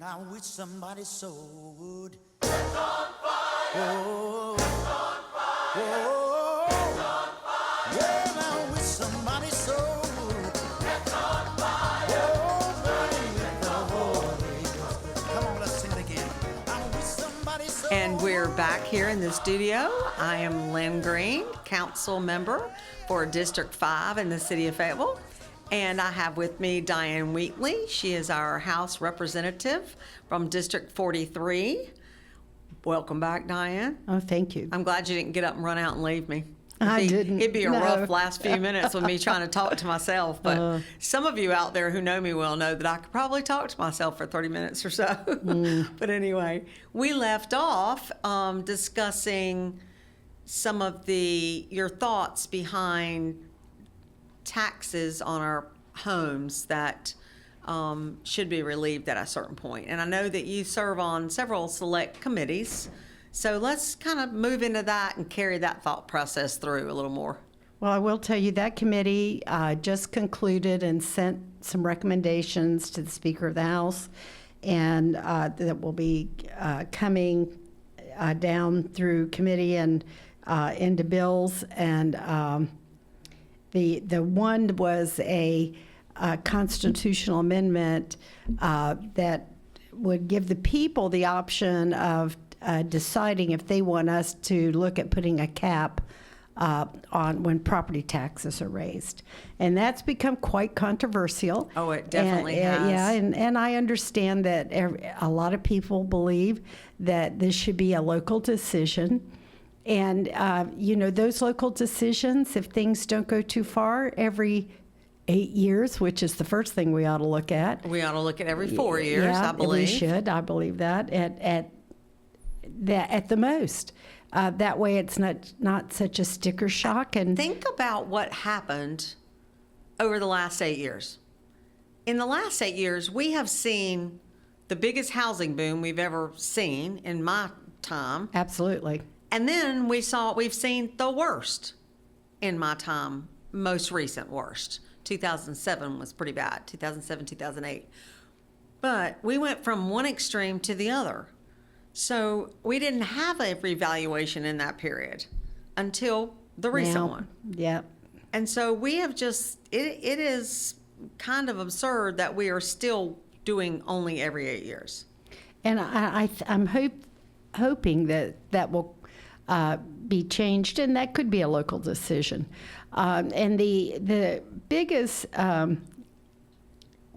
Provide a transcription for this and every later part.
I wish somebody sold. It's on fire. Oh, it's on fire. Oh, it's on fire. Well, I wish somebody sold. It's on fire. Oh, burning with the Holy Ghost. Come on, let's sing it again. I wish somebody sold. And we're back here in the studio. I am Lynne Greene, council member for District 5 in the city of Fayetteville. And I have with me Diane Wheatley. She is our House representative from District 43. Welcome back, Diane. Oh, thank you. I'm glad you didn't get up and run out and leave me. I didn't. It'd be a No. rough last few minutes with me trying to talk to myself. But some of you out there who know me well know that I could probably talk to myself for 30 minutes or so. But anyway, we left off discussing some of your thoughts behind taxes on our homes that should be relieved at a certain point. And I know that you serve on several select committees, so let's kind of move into that and carry that thought process through a little more. Well, I will tell you that committee just concluded and sent some recommendations to the Speaker of the House, and that will be coming down through committee and into bills. And the one was a constitutional amendment that would give the people the option of deciding if they want us to look at putting a cap on when property taxes are raised. And that's become quite controversial. Oh, it definitely has. Yeah, and I understand that a lot of people believe that this should be a local decision. And, those local decisions, if things don't go too far, every 8 years, which is the first thing we ought to look at. We ought to look at every 4 years, yeah, I believe. We should. I believe that at the most. That way it's not such a sticker shock. And Think about what happened over the last 8 years. In the last 8 years, we have seen the biggest housing boom we've ever seen in my time. Absolutely. And then we've seen the worst in my time, most recent worst. 2007 was pretty bad, 2007, 2008. But we went from one extreme to the other. So we didn't have a revaluation in that period until the recent one. Yeah. And so we have it is kind of absurd that we are still doing only every 8 years. And I'm hoping that will be changed, and that could be a local decision. And the biggest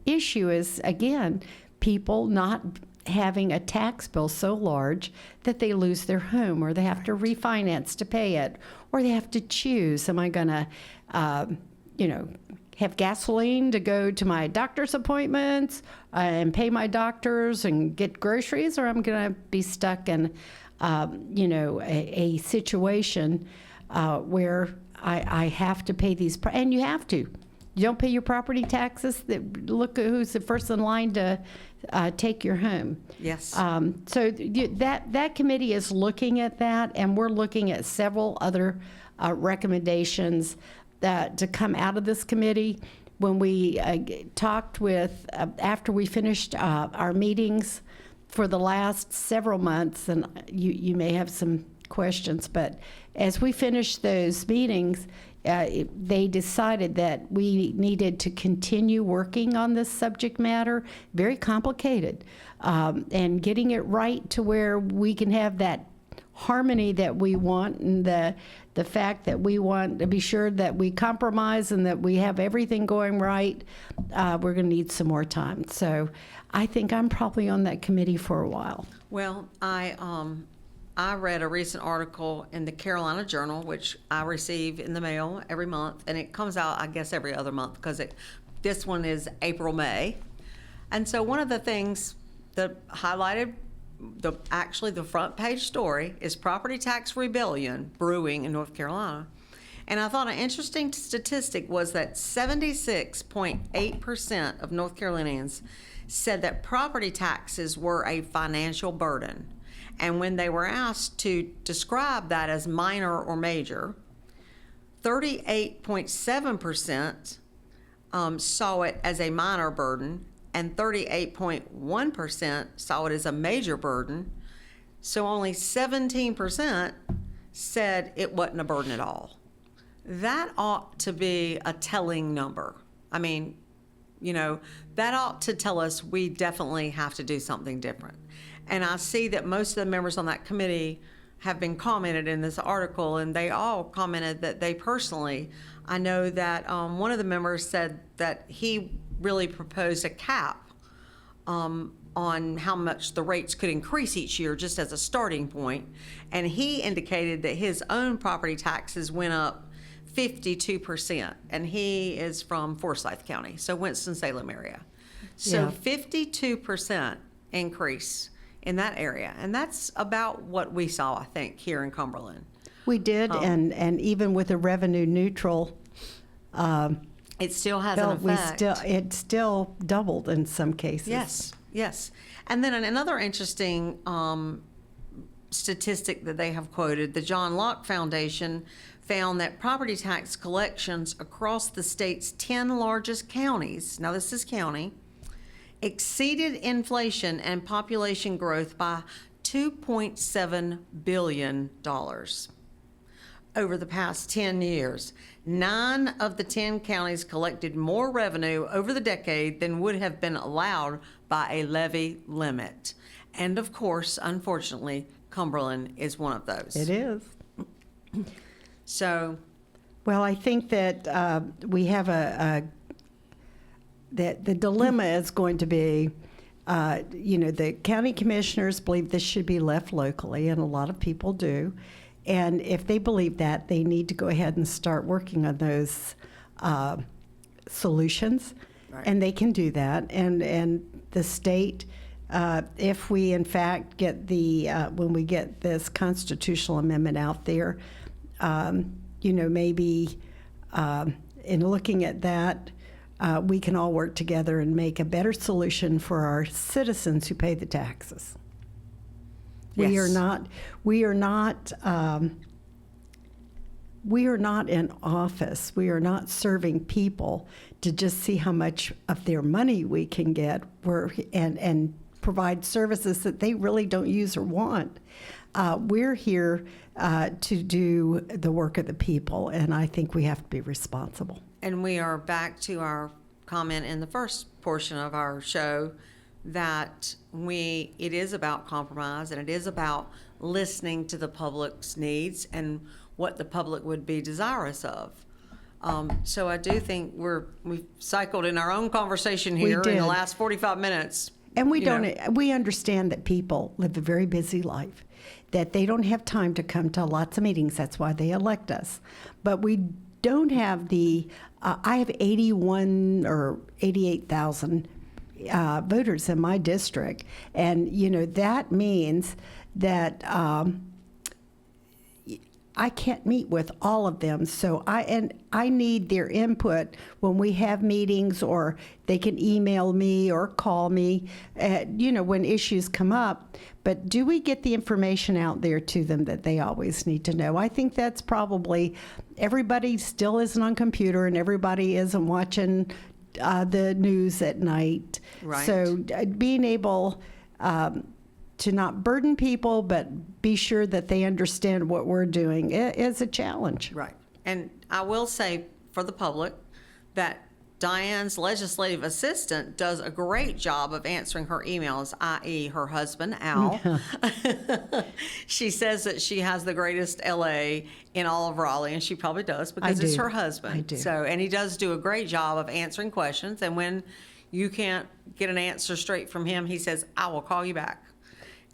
issue is, again, people not having a tax bill so large that they lose their home, or they have to refinance to pay it, or they have to choose, am I going to, have gasoline to go to my doctor's appointments and pay my doctors and get groceries, or I'm going to be stuck in, a situation where I have to pay these, and you have to. You don't pay your property taxes, look at who's the first in line to take your home. Yes. So that committee is looking at that, and we're looking at several other recommendations to come out of this committee. When we talked after we finished our meetings for the last several months, and you may have some questions, but as we finished those meetings, they decided that we needed to continue working on this subject matter, very complicated, and getting it right to where we can have that harmony that we want, and the fact that we want to be sure that we compromise and that we have everything going right. We're going to need some more time. So I think I'm probably on that committee for a while. Well, I read a recent article in the Carolina Journal, which I receive in the mail every month, and it comes out, I guess, every other month, because this one is April, May. And so one of the things that highlighted the front page story is property tax rebellion brewing in North Carolina. And I thought an interesting statistic was that 76.8% of North Carolinians said that property taxes were a financial burden. And when they were asked to describe that as minor or major, 38.7% saw it as a minor burden, and 38.1% saw it as a major burden. So only 17% said it wasn't a burden at all. That ought to be a telling number. I mean, that ought to tell us we definitely have to do something different. And I see that most of the members on that committee have been commented in this article, and they all commented that they personally, I know that one of the members said that he really proposed a cap on how much the rates could increase each year just as a starting point. And he indicated that his own property taxes went up 52%, and he is from Forsyth County, so Winston-Salem area. So 52% increase in that area, and that's about what we saw, I think, here in Cumberland. We did, and even with a revenue neutral, it still has an effect. It still doubled in some cases. Yes. And then another interesting statistic that they have quoted, the John Locke Foundation found that property tax collections across the state's 10 largest counties, now this is county, exceeded inflation and population growth by $2.7 billion over the past 10 years. 9 of the 10 counties collected more revenue over the decade than would have been allowed by a levy limit. And of course, unfortunately, Cumberland is one of those. It is. So, well, I think that we have that the dilemma is going to be, the county commissioners believe this should be left locally, and a lot of people do. And if they believe that, they need to go ahead and start working on those solutions, right. And they can do that. And the state, if we in fact get when we get this constitutional amendment out there, maybe in looking at that, we can all work together and make a better solution for our citizens who pay the taxes. Yes. We are not in office. We are not serving people to just see how much of their money we can get and provide services that they really don't use or want. We're here to do the work of the people, and I think we have to be responsible. And we are back to our comment in the first portion of our show that it is about compromise, and it is about listening to the public's needs and what the public would be desirous of. So I do think we've cycled in our own conversation here in the last 45 minutes. And we understand that people live a very busy life, that they don't have time to come to lots of meetings. That's why they elect us. But we don't have I have 81 or 88,000 voters in my district. And, that means that I can't meet with all of them. So I need their input when we have meetings, or they can email me or call me, when issues come up. But do we get the information out there to them that they always need to know? I think that's probably, everybody still isn't on computer, and everybody isn't watching the news at night. Right. So being able to not burden people, but be sure that they understand what we're doing is a challenge. Right. And I will say for the public that Diane's legislative assistant does a great job of answering her emails, i.e. her husband, Al. She says that she has the greatest LA in all of Raleigh, and she probably does because it's her husband. I do. So, and he does do a great job of answering questions. And when you can't get an answer straight from him, he says, I will call you back.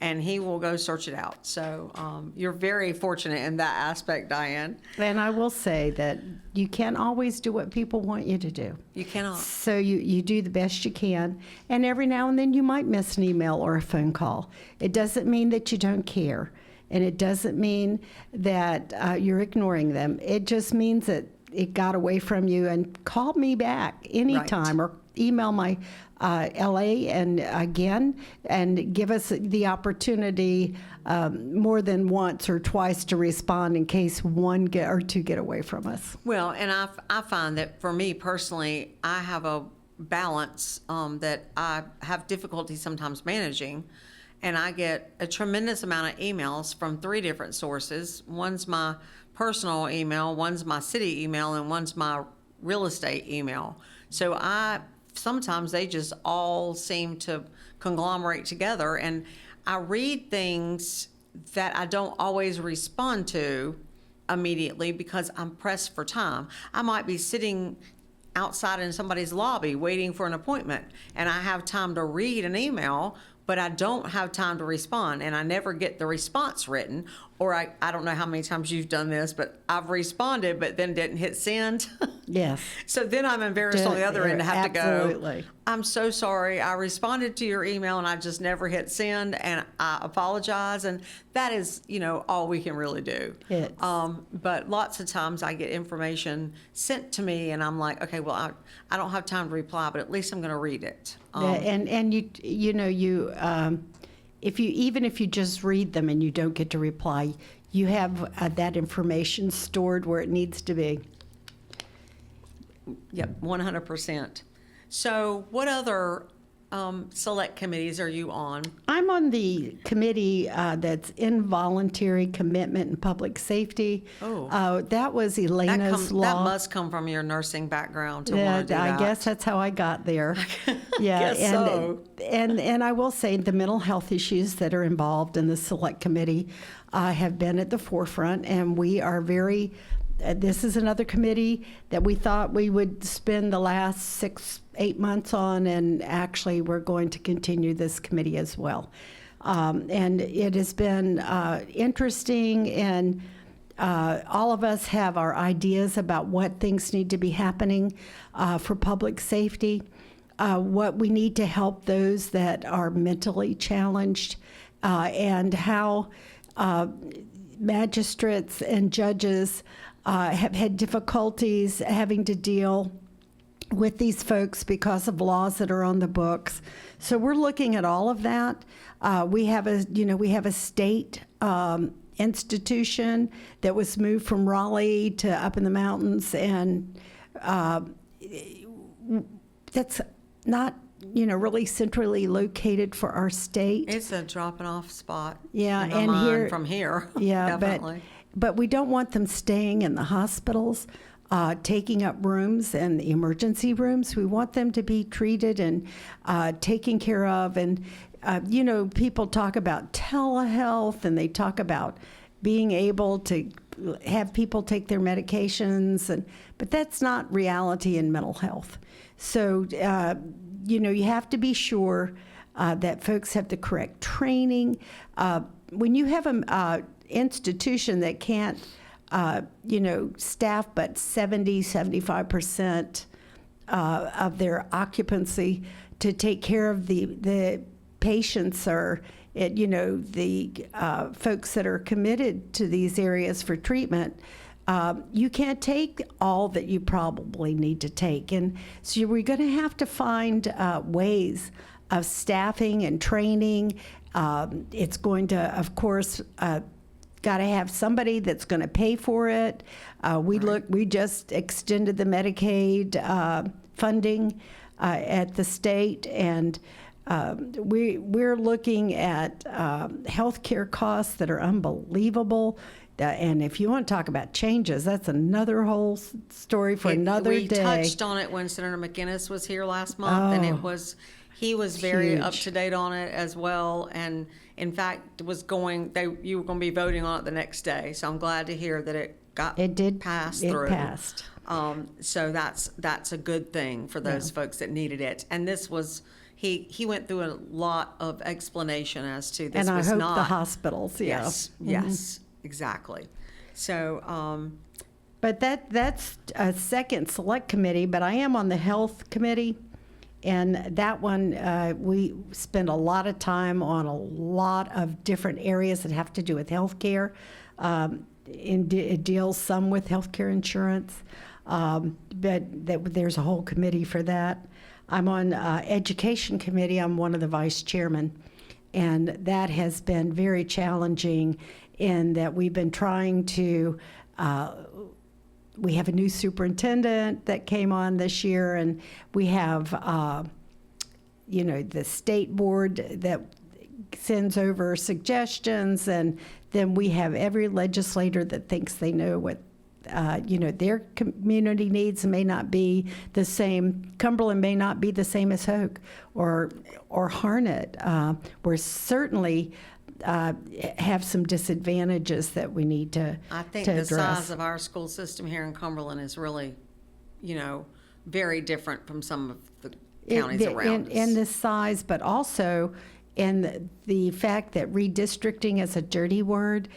And he will go search it out. So you're very fortunate in that aspect, Diane. And I will say that you can't always do what people want you to do. You cannot. So you do the best you can. And every now and then you might miss an email or a phone call. It doesn't mean that you don't care. And it doesn't mean that you're ignoring them. It just means that it got away from you. And call me back anytime, or email my LA and again, and give us the opportunity more than once or twice to respond in case one or two get away from us. Well, and I find that for me personally, I have a balance that I have difficulty sometimes managing. And I get a tremendous amount of emails from 3 different sources. One's my personal email, one's my city email, and one's my real estate email. So sometimes they just all seem to conglomerate together, and I read things that I don't always respond to immediately because I'm pressed for time. I might be sitting outside in somebody's lobby waiting for an appointment, and I have time to read an email, but I don't have time to respond, and I never get the response written. Or I don't know how many times you've done this, but I've responded but then didn't hit send. Yes. So then I'm embarrassed on the other end to have to Absolutely. go, I'm so sorry, I responded to your email and I just never hit send, and I apologize. And that is, all we can really do. But lots of times I get information sent to me and I'm like, okay, well, I don't have time to reply, but at least I'm going to read it. And if you just read them and you don't get to reply, you have that information stored where it needs to be. Yep, 100%. So what other select committees are you on? I'm on the committee that's involuntary commitment and public safety. Oh. That was Elena's law. That must come from your nursing background to want to do that. I guess that's how I got there. Yeah, guess so. And I will say the mental health issues that are involved in the select committee have been at the forefront, and we are very. This is another committee that we thought we would spend the last 6-8 months on, and actually we're going to continue this committee as well. And it has been interesting, and all of us have our ideas about what things need to be happening for public safety, what we need to help those that are mentally challenged, and how magistrates and judges have had difficulties having to deal with these folks because of laws that are on the books. So we're looking at all of that. We have a state institution that was moved from Raleigh to up in the mountains, and that's not really centrally located for our state. It's a dropping off spot. Yeah, in my and mind from here. Yeah, definitely. But we don't want them staying in the hospitals, taking up rooms and the emergency rooms. We want them to be treated and taken care of. And people talk about telehealth, and they talk about being able to have people take their medications, but that's not reality in mental health. So you have to be sure that folks have the correct training. When you have an institution that can't, staff but 75% of their occupancy to take care of the patients or, the folks that are committed to these areas for treatment, you can't take all that you probably need to take. And so we're going to have to find ways of staffing and training. It's going to, of course, got to have somebody that's going to pay for it. We just extended the Medicaid funding at the state, and we're looking at healthcare costs that are unbelievable. And if you want to talk about changes, that's another whole story for another day. We touched on it when Senator McInnes was here last month, and he was very huge. up to date on it as well. And in fact, you were going to be voting on it the next day. So I'm glad to hear that it did pass through. It passed. So that's a good thing for those folks that needed it. And this was. He went through a lot of explanation as to this and was I hope not. the hospitals, Yes, Mm-hmm. yes, exactly. So. But that's a second select committee, but I am on the health committee. And that one, we spend a lot of time on a lot of different areas that have to do with healthcare. It deals some with healthcare insurance, but there's a whole committee for that. I'm on education committee. I'm one of the vice chairmen, and that has been very challenging in that we've been trying to we have a new superintendent that came on this year, and we have, the state board that sends over suggestions, and then we have every legislator that thinks they know what their community needs may not be the same. Cumberland may not be the same as Hoke or Harnett. We're certainly have some disadvantages that we need to I think to the address. size of our school system here in Cumberland is really, very different from some of the counties around us. In the size, but also in the fact that redistricting is a dirty word,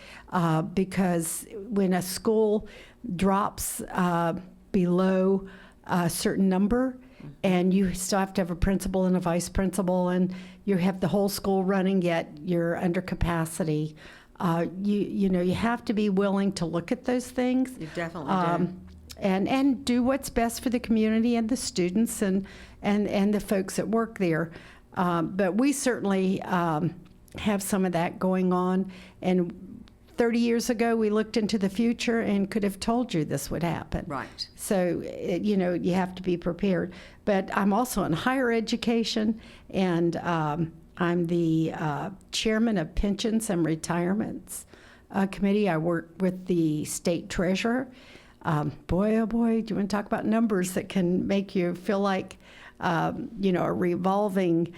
because when a school drops below a certain number, and you still have to have a principal and a vice principal, and you have the whole school running, yet you're under capacity. You have to be willing to look at those things. You definitely do. And do what's best for the community and the students and the folks that work there. But we certainly have some of that going on. And 30 years ago, we looked into the future and could have told you this would happen. Right. So, you have to be prepared. But I'm also in higher education, and I'm the chairman of Pensions and Retirements Committee. I work with the state treasurer. Boy, oh boy, do you want to talk about numbers that can make you feel like, a revolving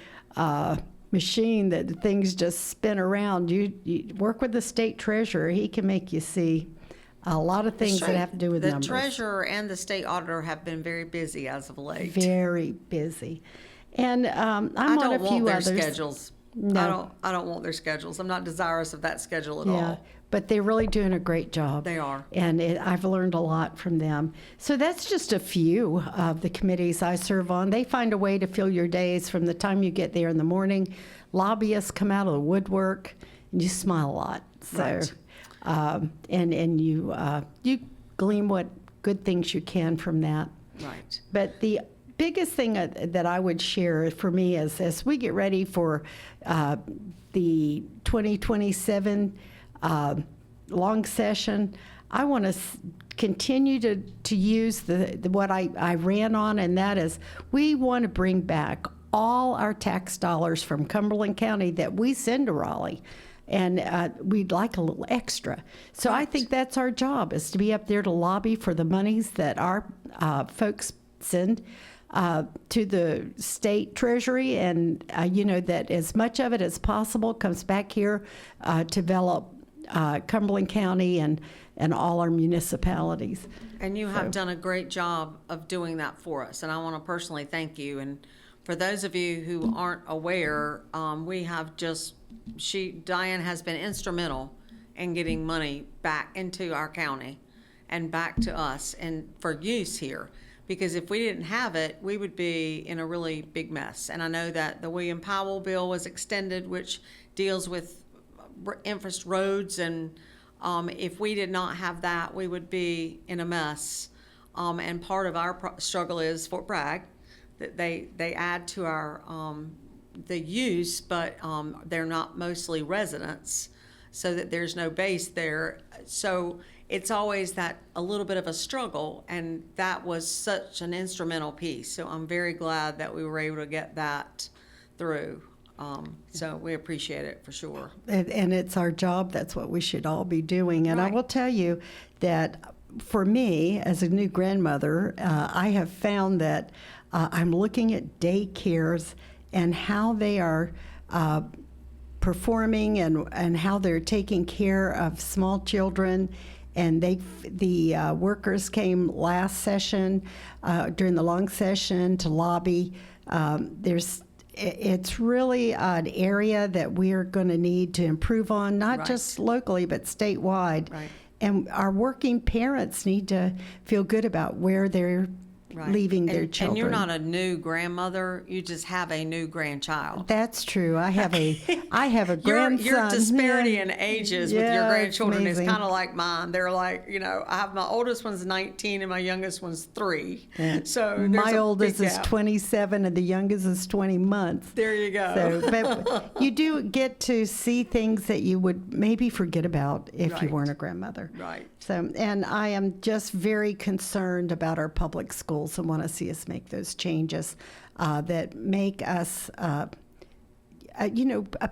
machine that things just spin around. You work with the state treasurer. He can make you see a lot of things that have to do with numbers. The treasurer and the state auditor have been very busy as of late. Very busy. And I'm I on don't a want few their others. schedules. No. I don't want their schedules. I'm not desirous of that schedule at Yeah, all. but they're really doing a great job. They are. And I've learned a lot from them. So that's just a few of the committees I serve on. They find a way to fill your days from the time you get there in the morning. Lobbyists come out of the woodwork, and you smile a lot. So, Right. and you glean what good things you can from that. Right. But the biggest thing that I would share for me is as we get ready for the 2027 long session, I want to continue to use what I ran on, and that is we want to bring back all our tax dollars from Cumberland County that we send to Raleigh. And we'd like a little extra. So I think that's our job, is to be up there to lobby for the monies that our folks send to the state treasury, and that as much of it as possible comes back here to develop Cumberland County and all our municipalities. And you have done a great job of doing that for us, and I want to personally thank you. And for those of you who aren't aware, Diane has been instrumental in getting money back into our county and back to us and for use here. Because if we didn't have it, we would be in a really big mess. And I know that the William Powell bill was extended, which deals with roads, and if we did not have that, we would be in a mess. And part of our struggle is Fort Bragg, that they add to our the use, but they're not mostly residents, so that there's no base there. So it's always a little bit of a struggle, and that was such an instrumental piece. So I'm very glad that we were able to get that through. So we appreciate it for sure. And it's our job. That's what we should all be doing. And I Right. will tell you that for me, as a new grandmother, I have found that I'm looking at daycares and how they are performing and how they're taking care of small children. And the workers came last session, during the long session, to lobby. It's really an area that we're going to need to improve on, not Right. just locally, but statewide. Right. And our working parents need to feel good about where they're Right. leaving their children. And you're not a new grandmother. You just have a new grandchild. That's true. I have a grandson. Your disparity Yeah. in ages Yeah, with your it's grandchildren is amazing. kind of like mine. They're like, I have my oldest one's 19 and my youngest one's 3. Yeah. So there's My a oldest big is gap. 27 and the youngest is 20 months. There you go. So, but you do get to see things that you would maybe forget about if you Right. weren't a grandmother. Right. So, and I am just very concerned about our public schools and want to see us make those changes that make us, a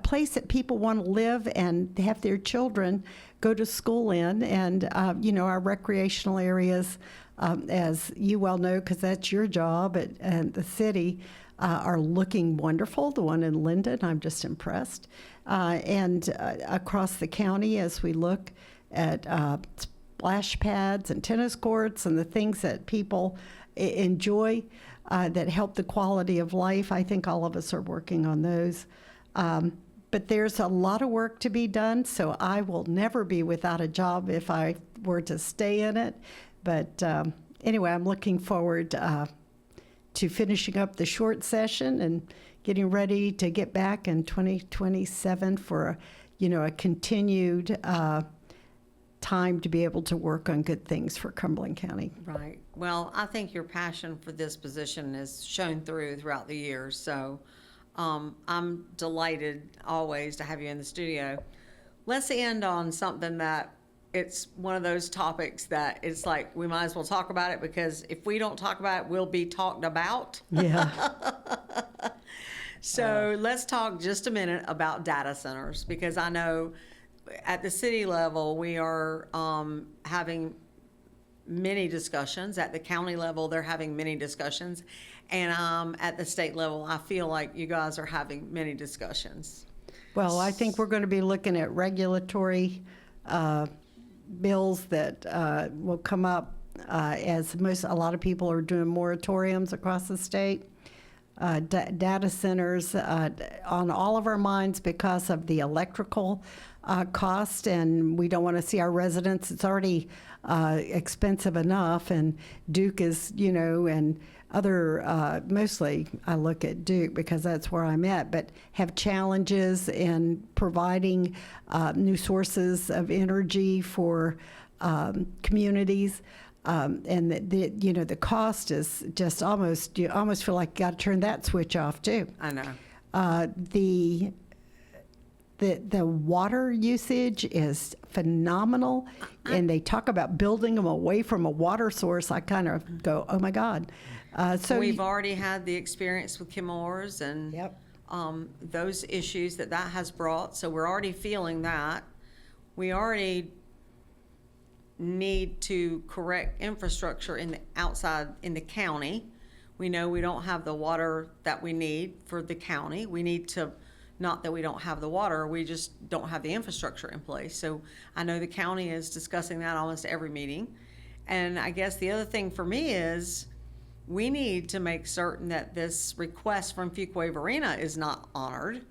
place that people want to live and have their children go to school in. And, our recreational areas, as you well know, because that's your job at the city, are looking wonderful. The one in Linden, I'm just impressed. And across the county, as we look at splash pads and tennis courts and the things that people enjoy that help the quality of life, I think all of us are working on those. But there's a lot of work to be done, so I will never be without a job if I were to stay in it. But anyway, I'm looking forward to finishing up the short session and getting ready to get back in 2027 for a continued time to be able to work on good things for Cumberland County. Right. Well, I think your passion for this position is shown throughout the years. So I'm delighted always to have you in the studio. Let's end on something that it's one of those topics that it's like we might as well talk about it, because if we don't talk about it, we'll be talked about. Yeah. So let's talk just a minute about data centers, because I know at the city level we are having many discussions. At the county level, they're having many discussions. And at the state level, I feel like you guys are having many discussions. Well, I think we're going to be looking at regulatory bills that will come up as a lot of people are doing moratoriums across the state. Data centers on all of our minds because of the electrical cost, and we don't want to see our residents. It's already expensive enough, and Duke is, and other, mostly I look at Duke because that's where I'm at, but have challenges in providing new sources of energy for communities. And the cost is just you almost feel like you got to turn that switch off too. I know. The water usage is phenomenal, and they talk about building them away from a water source. I kind of go, oh my God. So we've already had the experience with Chemours and Yep. Those issues that has brought. So we're already feeling that. We already need to correct infrastructure in the county. We know we don't have the water that we need for the county. We need to, not that we don't have the water, we just don't have the infrastructure in place. So I know the county is discussing that almost every meeting. And I guess the other thing for me is we need to make certain that this request from Fuquay Arena is not honored,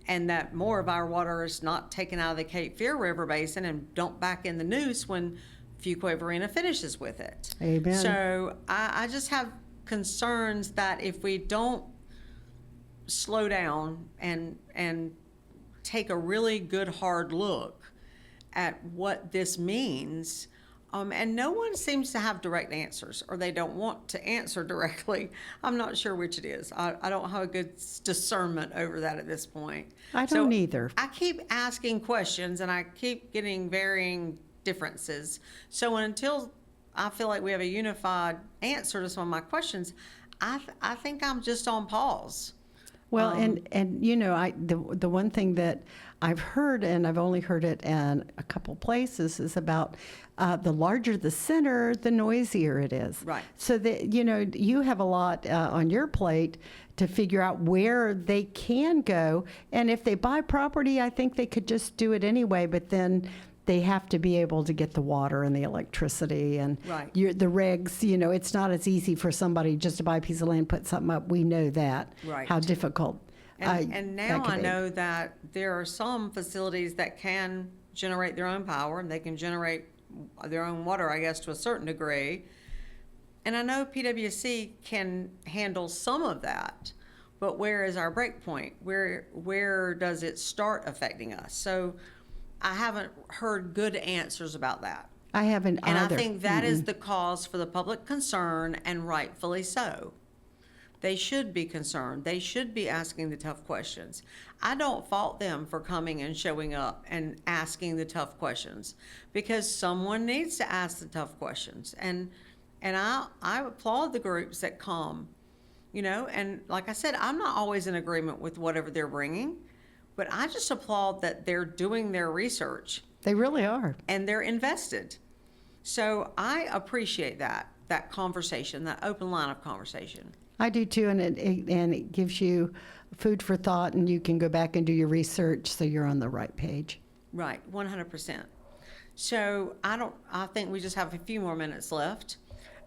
and that more of our water is not taken out of the Cape Fear River Basin and dumped back in the Neuse when Fuquay Arena finishes with it. Amen. So I just have concerns that if we don't slow down and take a really good hard look at what this means, and no one seems to have direct answers, or they don't want to answer directly. I'm not sure which it is. I don't have a good discernment over that at this point. I don't either. I keep asking questions, and I keep getting varying differences. So until I feel like we have a unified answer to some of my questions, I think I'm just on pause. Well, and the one thing that I've heard, and I've only heard it in a couple places, is about the larger the center, the noisier it is. Right. So that you have a lot on your plate to figure out where they can go, and if they buy property, I think they could just do it anyway. But then they have to be able to get the water and the electricity and Right. the regs. It's not as easy for somebody just to buy a piece of land, put something up. We know that. Right. How difficult. And now that could I be. know that there are some facilities that can generate their own power, and they can generate their own water, I guess, to a certain degree. And I know PwC can handle some of that, but where is our break point? Where does it start affecting us? So I haven't heard good answers about that. I haven't And either. I think that is the cause for the public concern, and rightfully so. They should be concerned. They should be asking the tough questions. I don't fault them for coming and showing up and asking the tough questions, because someone needs to ask the tough questions. And I applaud the groups that come, and like I said, I'm not always in agreement with whatever they're bringing, but I just applaud that they're doing their research. They really are. And they're invested. So I appreciate that conversation, that open line of conversation. I do too, and it gives you food for thought, and you can go back and do your research so you're on the right page. Right, 100%. So I think we just have a few more minutes left.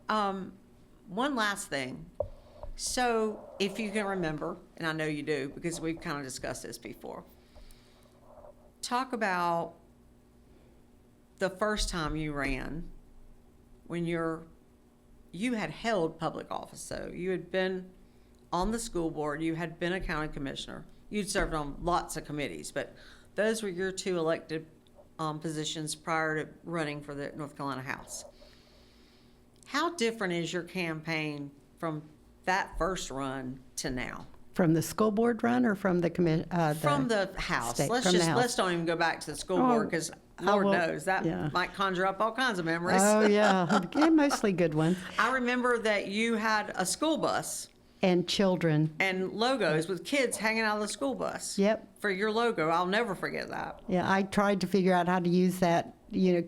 One last thing. So if you can remember, and I know you do because we've kind of discussed this before, talk about the first time you ran, when you had held public office. So you had been on the school board, you had been a county commissioner, you'd served on lots of committees, but those were your two elected positions prior to running for the North Carolina House. How different is your campaign from that first run to now? From the school board run or from the from the House? State, Let's don't even go back to the school board, because Lord knows that might conjure up all kinds of memories. Oh yeah, mostly good ones. I remember that you had a school bus and children and logos with kids hanging out of the school bus. Yep. For your logo, I'll never forget that. Yeah, I tried to figure out how to use that,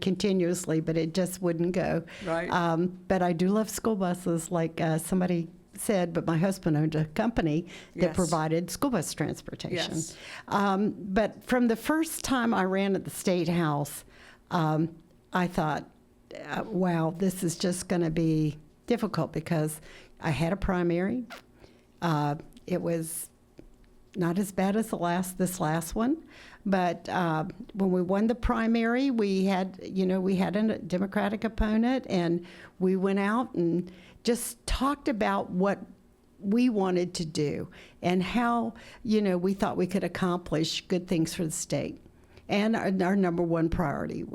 continuously, but it just wouldn't go. Right. But I do love school buses, like somebody said, but my husband owned a company that provided school bus transportation. Yes. But from the first time I ran at the State House, I thought, wow, this is just going to be difficult, because I had a primary. It was not as bad as this last one, but when we won the primary, we had a Democratic opponent, and we went out and just talked about what we wanted to do and how, we thought we could accomplish good things for the state, and our number one priority.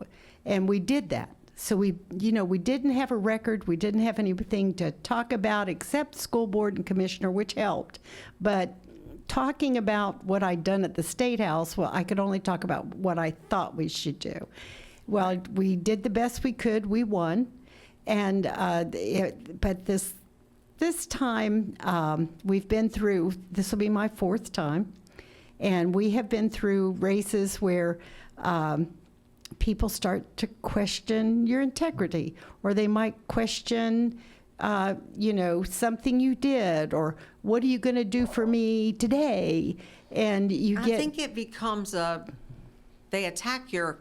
And we did that. So we didn't have a record. We didn't have anything to talk about except school board and commissioner, which helped. But talking about what I'd done at the State House, well, I could only talk about what I thought we should do. Well, we did the best we could. We won. And but this time, we've been through, this will be my fourth time, and we have been through races where people start to question your integrity, or they might question, something you did, or what are you going to do for me today? And I think it becomes they attack your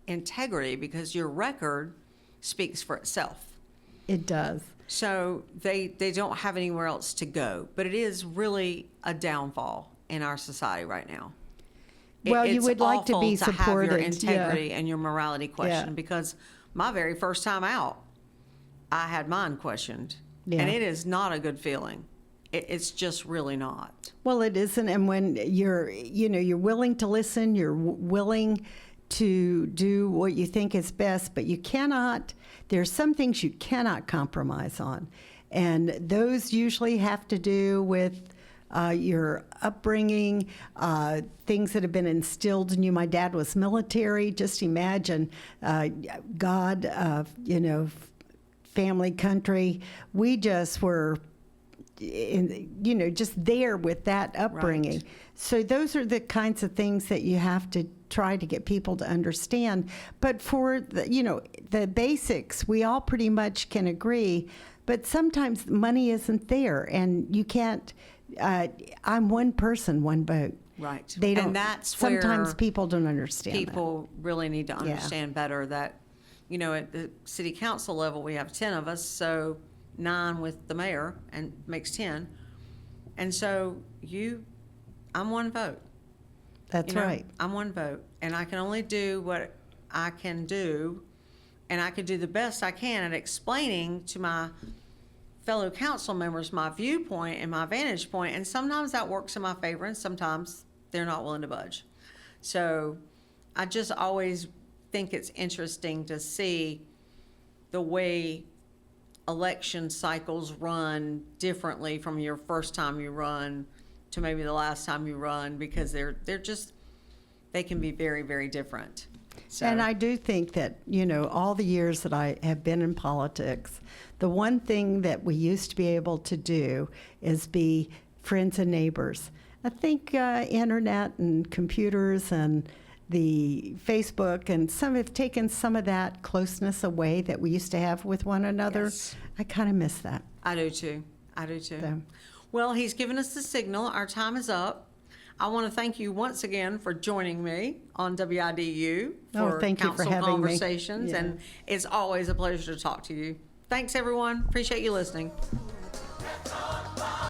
integrity because your record speaks for itself. It does. So they don't have anywhere else to go. But it is really a downfall in our society right now. Well, you would like to be It's awful supported. to have your integrity and your morality questioned, because my very first time out, I had mine questioned. Yeah. And it is not a good feeling. It's just really not. Well, it isn't. And when you're willing to listen, you're willing to do what you think is best, but you cannot, there's some things you cannot compromise on. And those usually have to do with your upbringing, things that have been instilled in you. My dad was military. Just imagine God, family, country. We just were, just there with that upbringing. Right. So those are the kinds of things that you have to try to get people to understand. But for the basics, we all pretty much can agree. But sometimes money isn't there, and you can't. I'm one person, one vote. Right. They don't. And that's sometimes where people don't understand. People really need to understand better that, at the city council level, we have 10 of us, so 9 with the mayor, and makes 10. And so I'm one vote. That's right. I'm one vote, and I can only do what I can do, and I can do the best I can at explaining to my fellow council members my viewpoint and my vantage point, and sometimes that works in my favor, and sometimes they're not willing to budge. So I just always think it's interesting to see the way election cycles run differently from your first time you run to maybe the last time you run, because they can be very, very different. So. And I do think that, all the years that I have been in politics, the one thing that we used to be able to do is be friends and neighbors. I think internet and computers and the Facebook and some have taken some of that closeness away that we used to have with one another. Yes. I kind of miss that. I do too. So. Well, he's given us the signal. Our time is up. I want to thank you once again for joining me on WIDU for thank you for council having me. conversations. Yeah. And it's always a pleasure to talk to you. Thanks, everyone. Appreciate you listening. That's on